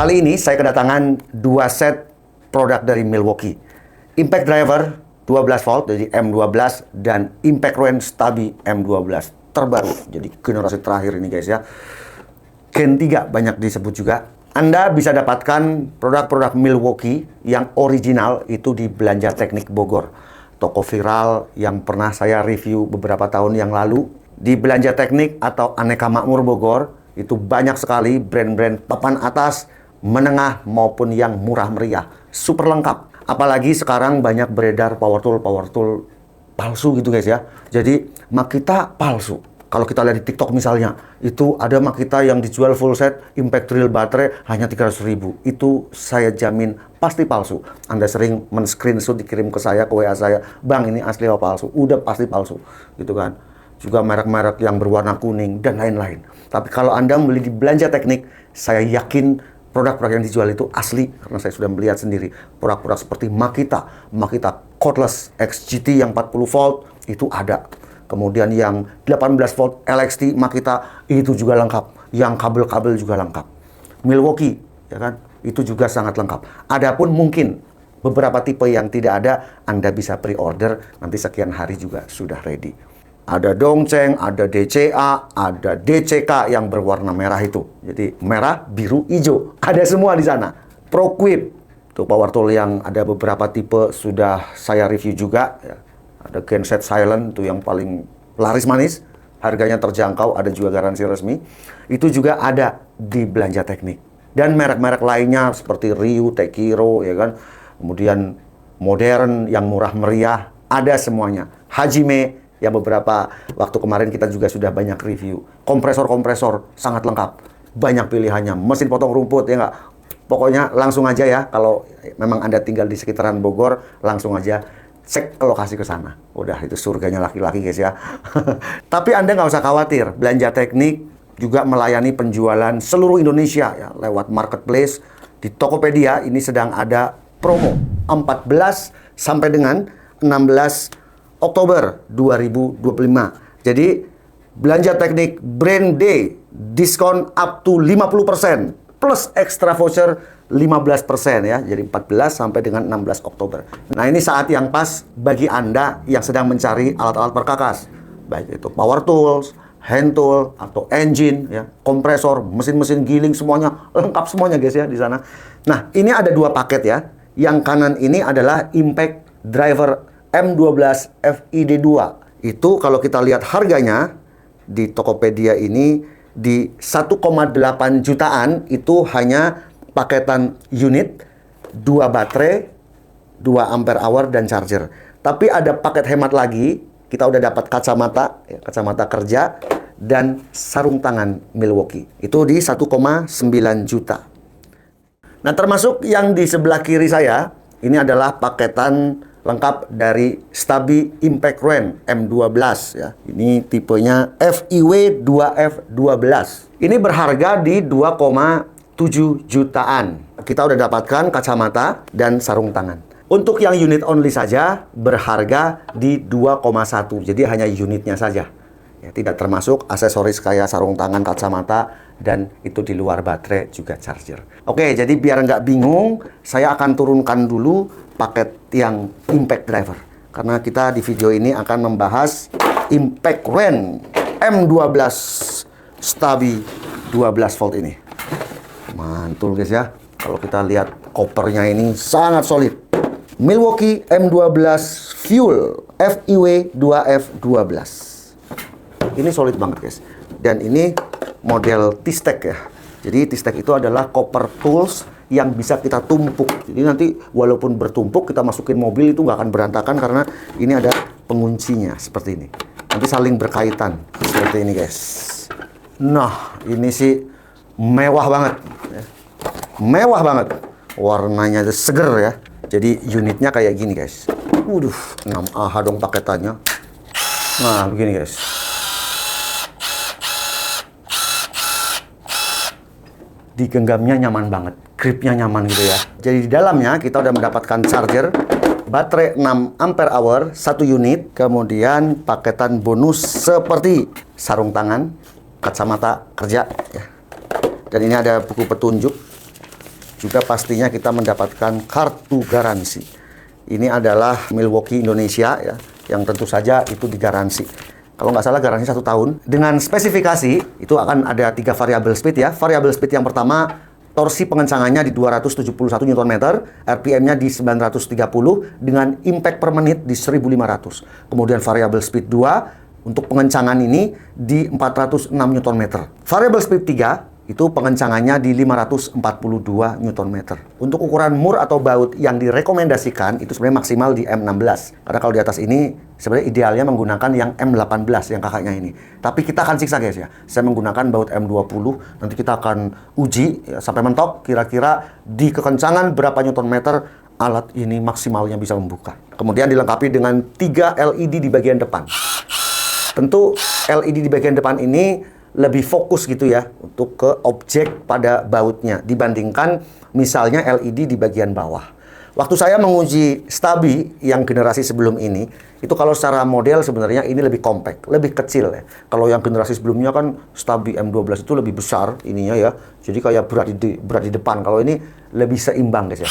Kali ini saya kedatangan 2 set produk dari Milwaukee. Impact driver 12 volt dari M12 dan Impact Range Stabi M12 terbaru. Jadi generasi terakhir ini guys ya. Gen 3 banyak disebut juga. Anda bisa dapatkan produk-produk Milwaukee yang original itu di Belanja Teknik Bogor. Toko viral yang pernah saya review beberapa tahun yang lalu. Di Belanja Teknik atau Aneka Makmur Bogor, itu banyak sekali brand-brand papan atas, menengah maupun yang murah meriah. Super lengkap. Apalagi sekarang banyak beredar power tool palsu gitu guys ya. Jadi Makita palsu. Kalau kita lihat di TikTok misalnya, itu ada Makita yang dijual full set impact drill baterai hanya 300.000. Itu saya jamin pasti palsu. Anda sering men-screenshot dikirim ke saya, ke WA saya, "Bang, ini asli apa palsu?" Udah pasti palsu, gitu kan. Juga merek-merek yang berwarna kuning dan lain-lain. Tapi kalau Anda beli di Belanja Teknik, saya yakin produk-produk yang dijual itu asli karena saya sudah melihat sendiri. Produk-produk seperti Makita Cordless XGT yang 40 volt itu ada. Kemudian yang 18 volt LXT Makita itu juga lengkap. Yang kabel-kabel juga lengkap. Milwaukee, ya kan? Itu juga sangat lengkap. Adapun mungkin beberapa tipe yang tidak ada, Anda bisa pre-order, nanti sekian hari juga sudah ready. Ada Dongcheng, ada DCA, ada DCK yang berwarna merah itu. Jadi merah, biru, hijau. Ada semua di sana. ProQuip, itu power tool yang ada beberapa tipe sudah saya review juga. Ya. Ada genset silent, itu yang paling laris manis. Harganya terjangkau, ada juga garansi resmi. Itu juga ada di Belanja Teknik. Dan merek-merek lainnya seperti Ryu, Tekiro, ya kan. Kemudian modern, yang murah meriah, ada semuanya. Hajime, yang beberapa waktu kemarin kita juga sudah banyak review. Kompresor-kompresor sangat lengkap. Banyak pilihannya. Mesin potong rumput, ya nggak? Pokoknya langsung aja ya. Kalau memang Anda tinggal di sekitaran Bogor, langsung aja cek ke lokasi ke sana. Udah, itu surganya laki-laki guys ya. Tapi Anda nggak usah khawatir. Belanja Teknik juga melayani penjualan seluruh Indonesia ya, lewat marketplace. Di Tokopedia ini sedang ada promo 14 sampai dengan 16 Oktober 2025. Jadi Belanja Teknik Brand Day diskon up to 50% plus extra voucher 15% ya. Jadi 14 sampai dengan 16 Oktober. Nah, ini saat yang pas bagi Anda yang sedang mencari alat-alat perkakas. Baik itu power tools, hand tool atau engine ya, kompresor, mesin-mesin giling semuanya lengkap semuanya guys ya di sana. Nah, ini ada 2 paket ya. Yang kanan ini adalah Impact Driver M12 FID2. Itu kalau kita lihat harganya di Tokopedia ini di 1,8 jutaan, itu hanya paketan unit, 2 baterai, 2 ampere hour dan charger. Tapi ada paket hemat lagi, kita udah dapat kacamata, ya, kacamata kerja dan sarung tangan Milwaukee. Itu di 1,9 juta. Nah, termasuk yang di sebelah kiri saya, ini adalah paketan lengkap dari Stabi Impact Range M12 ya. Ini tipenya FIW 2F12. Ini berharga di 2,7 jutaan. Kita udah dapatkan kacamata dan sarung tangan. Untuk yang unit only saja berharga di 2,1. Jadi hanya unitnya saja. Ya, tidak termasuk aksesoris kayak sarung tangan, kacamata, dan itu di luar baterai juga charger. Oke, jadi biar nggak bingung, saya akan turunkan dulu paket yang Impact Driver. Karena kita di video ini akan membahas Impact Range M12 Stabi 12 volt ini. Mantul guys ya. Kalau kita lihat kopernya ini sangat solid. Milwaukee M12 Fuel FIW 2F12. Ini solid banget guys. Dan ini model T-Stack ya. Jadi T-Stack itu adalah copper tools yang bisa kita tumpuk. Jadi nanti walaupun bertumpuk kita masukin mobil itu nggak akan berantakan karena ini ada penguncinya seperti ini. Nanti saling berkaitan seperti ini guys. Nah, ini sih mewah banget. Ya. Mewah banget. Warnanya seger ya. Jadi unitnya kayak gini guys. Waduh, 6AH dong paketannya. Nah, begini guys. Digenggamnya nyaman banget, gripnya nyaman gitu ya. Jadi di dalamnya kita udah mendapatkan charger, baterai 6 ampere hour, 1 unit, kemudian paketan bonus seperti sarung tangan, kacamata kerja ya. Dan ini ada buku petunjuk juga pastinya kita mendapatkan kartu garansi. Ini adalah Milwaukee Indonesia ya, yang tentu saja itu digaransi. Kalau nggak salah garansi 1 tahun. Dengan spesifikasi, itu akan ada 3 variabel speed ya. Variabel speed yang pertama, torsi pengencangannya di 271 Nm, RPM-nya di 930 dengan impact per menit di 1500. Kemudian variabel speed 2 untuk pengencangan ini di 406 Nm. Variabel speed 3 itu pengencangannya di 542 Nm. Untuk ukuran mur atau baut yang direkomendasikan itu sebenarnya maksimal di M16. Karena kalau di atas ini sebenarnya idealnya menggunakan yang M18 yang kakaknya ini. Tapi kita akan siksa guys ya. Saya menggunakan baut M20. Nanti kita akan uji ya, sampai mentok kira-kira di kekencangan berapa Nm alat ini maksimalnya bisa membuka. Kemudian dilengkapi dengan 3 LED di bagian depan. Tentu LED di bagian depan ini lebih fokus gitu ya untuk ke objek pada bautnya dibandingkan misalnya LED di bagian bawah. Waktu saya menguji Stabi yang generasi sebelum ini, itu kalau secara model sebenarnya ini lebih compact, lebih kecil ya. Kalau yang generasi sebelumnya kan Stabi M12 itu lebih besar ininya ya. Jadi kayak berat di depan. Kalau ini lebih seimbang guys ya.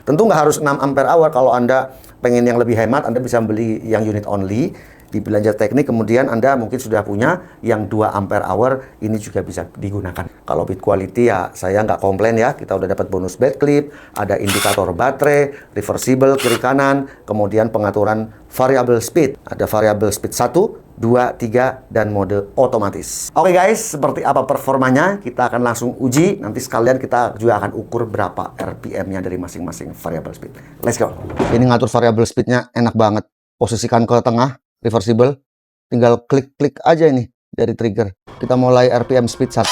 Tentu nggak harus 6 ampere hour. Kalau Anda pengen yang lebih hemat, Anda bisa beli yang unit only di belanja teknik, kemudian Anda mungkin sudah punya yang 2 ampere hour, ini juga bisa digunakan. Kalau build quality ya saya nggak komplain ya, kita udah dapat bonus bed clip, ada indikator baterai, reversible kiri kanan, kemudian pengaturan variable speed, ada variable speed 1, 2, 3, dan mode otomatis. Oke guys, seperti apa performanya, kita akan langsung uji, nanti sekalian kita juga akan ukur berapa RPM-nya dari masing-masing variable speed. Let's go! Ini ngatur variable speed-nya enak banget, posisikan ke tengah, reversible, tinggal klik-klik aja ini dari trigger. Kita mulai RPM speed 1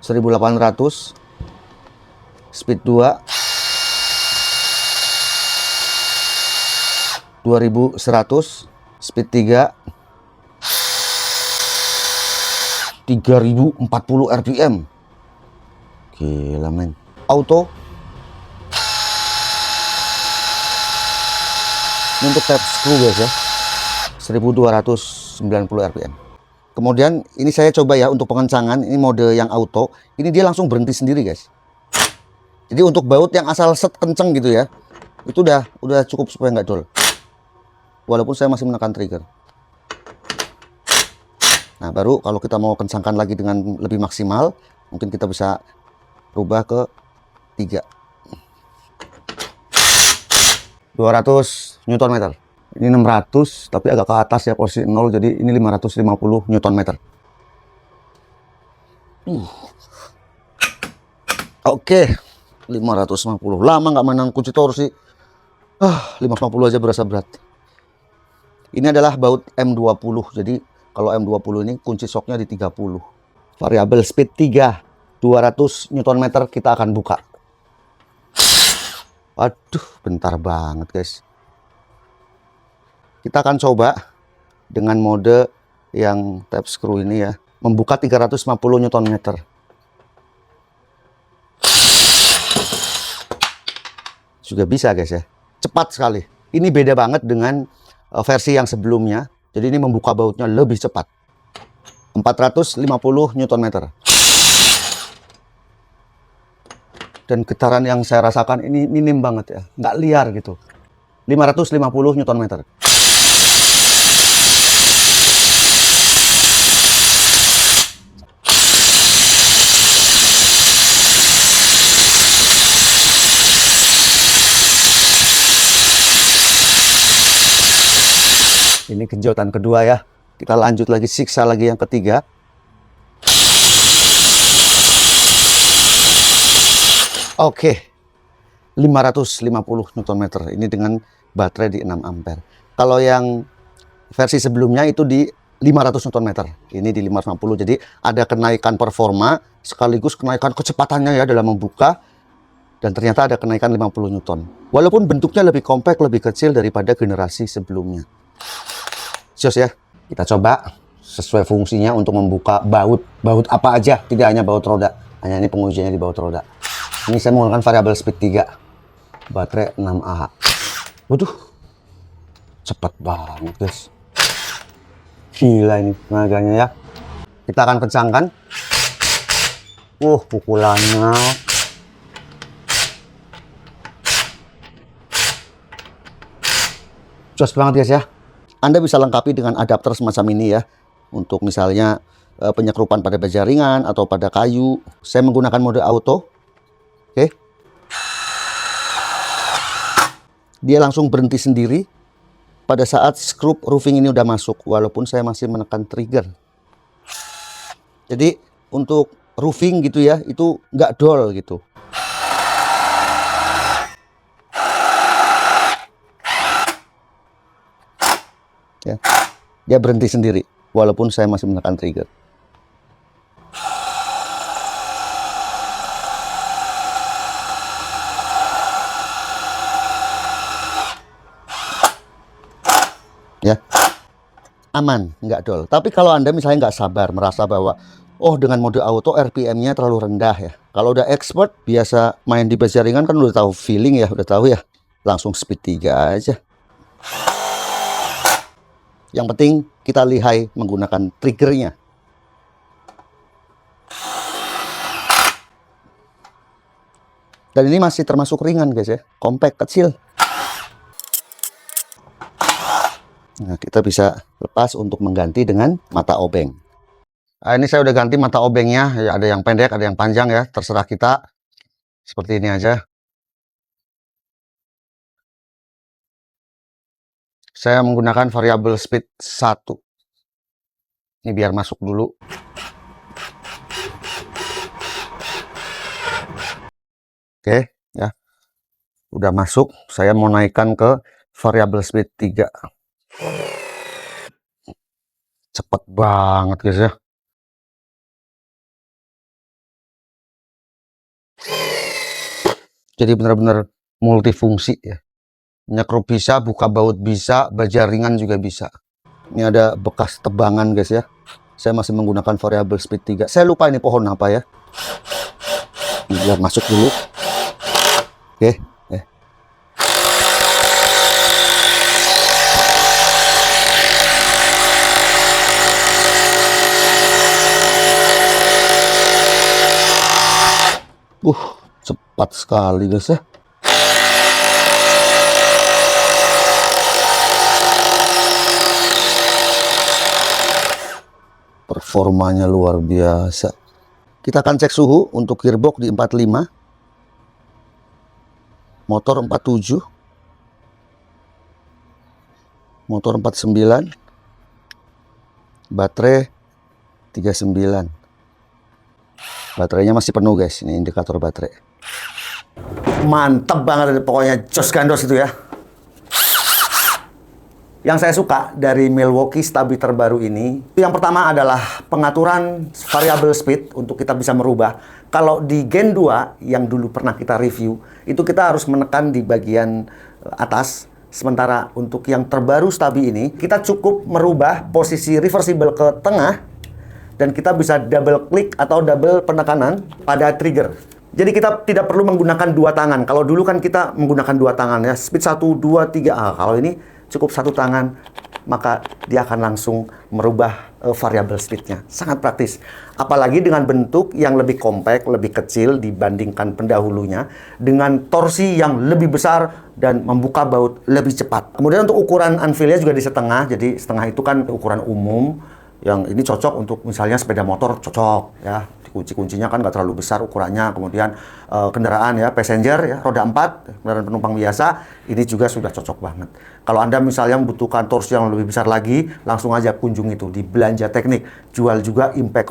1800, speed 2 2100, speed 3 3040 RPM. Gila men. Auto ini untuk tap screw guys ya, 1290 RPM. Kemudian ini saya coba ya untuk pengencangan, ini mode yang auto, ini dia langsung berhenti sendiri guys. Jadi untuk baut yang asal set kenceng gitu ya, itu udah cukup supaya nggak dol. Walaupun saya masih menekan trigger. Nah baru kalau kita mau kencangkan lagi dengan lebih maksimal, mungkin kita bisa rubah ke 3. 200 Nm. Ini 600 tapi agak ke atas ya posisi 0, jadi ini 550 Nm. Oke, 550. Lama nggak menang kunci torsi. 550 aja berasa berat. Ini adalah baut M20. Jadi kalau M20 ini kunci shocknya di 30. Variabel speed 3, 200 Nm kita akan buka. Waduh, bentar banget guys. Kita akan coba dengan mode yang tap screw ini ya, membuka 350 Nm. Juga bisa guys ya, cepat sekali. Ini beda banget dengan versi yang sebelumnya. Jadi ini membuka bautnya lebih cepat. 450 Nm. Dan getaran yang saya rasakan ini minim banget ya, nggak liar gitu. 550 Nm. Ini genjotan kedua ya. Kita lanjut lagi, siksa lagi yang ketiga. Oke, 550 Nm. Ini dengan baterai di 6 ampere. Kalau yang versi sebelumnya itu di 500 Nm. Ini di 550. Jadi ada kenaikan performa sekaligus kenaikan kecepatannya ya dalam membuka. Dan ternyata ada kenaikan 50 Newton. Walaupun bentuknya lebih kompak, lebih kecil daripada generasi sebelumnya. Jos ya, kita coba sesuai fungsinya untuk membuka baut. Baut apa aja, tidak hanya baut roda. Hanya ini pengujiannya di baut roda. Ini saya menggunakan variabel speed 3. Baterai 6Ah. Waduh, cepat banget guys. Gila ini tenaganya ya. Kita akan kencangkan. Pukulannya. Jos banget guys ya. Anda bisa lengkapi dengan adapter semacam ini ya. Untuk misalnya penyekrupan pada baja ringan atau pada kayu. Saya menggunakan mode auto. Oke. Dia langsung berhenti sendiri pada saat skrup roofing ini udah masuk. Walaupun saya masih menekan trigger. Jadi untuk roofing gitu ya, itu nggak dol gitu. Ya, dia berhenti sendiri walaupun saya masih menekan trigger. Ya, aman, nggak dol. Tapi kalau Anda misalnya nggak sabar, merasa bahwa oh dengan mode auto RPM-nya terlalu rendah ya. Kalau udah expert, biasa main di baja ringan kan udah tahu feeling ya, udah tahu ya. Langsung speed 3 aja. Yang penting kita lihai menggunakan triggernya. Dan ini masih termasuk ringan guys ya, compact, kecil. Nah, kita bisa lepas untuk mengganti dengan mata obeng. Nah, ini saya udah ganti mata obengnya, ya, ada yang pendek, ada yang panjang ya, terserah kita. Seperti ini aja. Saya menggunakan variabel speed 1. Ini biar masuk dulu. Oke, ya. Udah masuk, saya mau naikkan ke variabel speed 3. Cepet banget guys ya. Jadi benar-benar multifungsi ya. Nyekrup bisa, buka baut bisa, baja ringan juga bisa. Ini ada bekas tebangan guys ya. Saya masih menggunakan variabel speed 3. Saya lupa ini pohon apa ya. Ini biar masuk dulu. Oke. Cepat sekali guys ya. Performanya luar biasa. Kita akan cek suhu untuk gearbox di 45. Motor 47. Motor 49. Baterai 39. Baterainya masih penuh guys, ini indikator baterai. Mantap banget pokoknya, jos gandos itu ya. Yang saya suka dari Milwaukee Stabi terbaru ini, yang pertama adalah pengaturan variabel speed untuk kita bisa merubah. Kalau di Gen 2 yang dulu pernah kita review, itu kita harus menekan di bagian atas. Sementara untuk yang terbaru Stabi ini, kita cukup merubah posisi reversible ke tengah dan kita bisa double klik atau double penekanan pada trigger. Jadi kita tidak perlu menggunakan dua tangan. Kalau dulu kan kita menggunakan dua tangan ya, speed 1, 2, 3. Kalau ini cukup satu tangan, maka dia akan langsung merubah variabel speednya. Sangat praktis. Apalagi dengan bentuk yang lebih kompak, lebih kecil dibandingkan pendahulunya, dengan torsi yang lebih besar dan membuka baut lebih cepat. Kemudian untuk ukuran anvilnya juga di setengah. Jadi setengah itu kan ukuran umum. Yang ini cocok untuk misalnya sepeda motor, cocok ya. Kunci-kuncinya kan nggak terlalu besar ukurannya. Kemudian kendaraan ya, passenger ya, roda 4, kendaraan penumpang biasa, ini juga sudah cocok banget. Kalau Anda misalnya membutuhkan torsi yang lebih besar lagi, langsung aja kunjungi itu di Belanja Teknik. Jual juga impact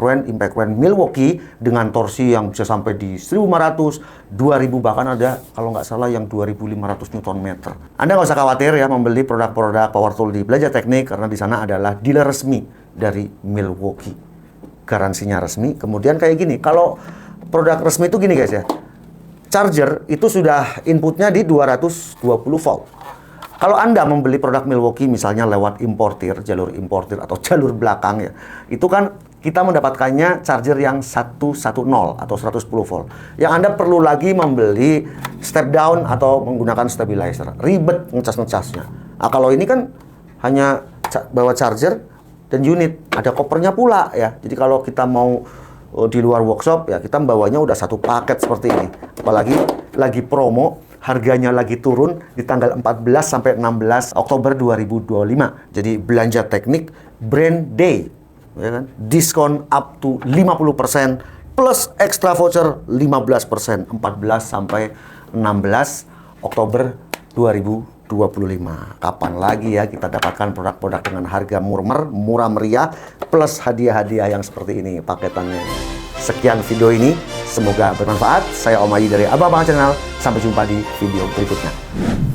wrench Milwaukee dengan torsi yang bisa sampai di 1.500, 2.000, bahkan ada kalau nggak salah yang 2.500 Nm. Anda nggak usah khawatir ya membeli produk-produk power tool di Belanja Teknik, karena di sana adalah dealer resmi dari Milwaukee. Garansinya resmi. Kemudian kayak gini, kalau produk resmi itu gini guys ya, charger itu sudah inputnya di 220 volt. Kalau Anda membeli produk Milwaukee misalnya lewat importir, jalur importir atau jalur belakang ya, itu kan kita mendapatkannya charger yang 110 atau 110 volt. Yang Anda perlu lagi membeli step down atau menggunakan stabilizer. Ribet ngecas-ngecasnya. Nah, kalau ini kan hanya bawa charger dan unit, ada kopernya pula ya. Jadi kalau kita mau di luar workshop, ya kita membawanya udah satu paket seperti ini. Apalagi lagi promo, harganya lagi turun di tanggal 14 sampai 16 Oktober 2025. Jadi belanja teknik Brand Day, ya kan? Diskon up to 50% plus extra voucher 15% 14 sampai 16 Oktober 2025. Kapan lagi ya kita dapatkan produk-produk dengan harga murah meriah plus hadiah-hadiah yang seperti ini paketannya. Sekian video ini, semoga bermanfaat. Saya Om Ayi dari Abang Channel. Sampai jumpa di video berikutnya.